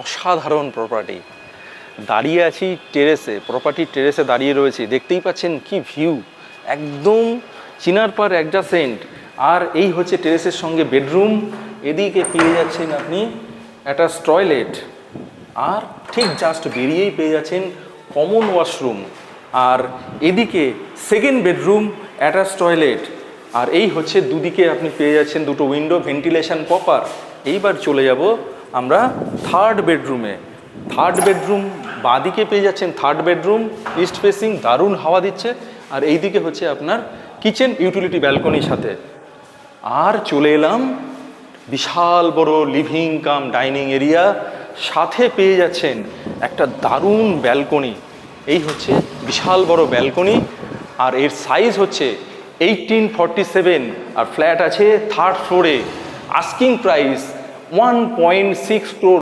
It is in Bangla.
অসাধারণ প্রপার্টি। দাঁড়িয়ে আছি টেরেসে, প্রপার্টির টেরেসে দাঁড়িয়ে রয়েছি, দেখতেই পাচ্ছেন কি ভিউ, একদম চিনার পার অ্যাডজাসেন্ট। আর এই হচ্ছে টেরেসের সঙ্গে বেডরুম, এদিকে পেয়ে যাচ্ছেন আপনি অ্যাটাচ টয়লেট, আর ঠিক জাস্ট বেরিয়েই পেয়ে যাচ্ছেন কমন ওয়াশরুম, আর এদিকে সেকেন্ড বেডরুম অ্যাটাচ টয়লেট, আর এই হচ্ছে দুদিকে আপনি পেয়ে যাচ্ছেন দুটো উইন্ডো, ভেন্টিলেশন প্রপার। এইবার চলে যাব আমরা থার্ড বেডরুমে। থার্ড বেডরুম বাঁদিকে পেয়ে যাচ্ছেন থার্ড বেডরুম, ইস্ট ফেসিং, দারুণ হাওয়া দিচ্ছে। আর এই দিকে হচ্ছে আপনার কিচেন, ইউটিলিটি ব্যালকনির সাথে। আর চলে এলাম বিশাল বড় লিভিং কাম ডাইনিং এরিয়া, সাথে পেয়ে যাচ্ছেন একটা দারুণ ব্যালকনি। এই হচ্ছে বিশাল বড় ব্যালকনি, আর এর সাইজ হচ্ছে 1847, আর ফ্ল্যাট আছে থার্ড ফ্লোরে। Asking price 1.6 crore।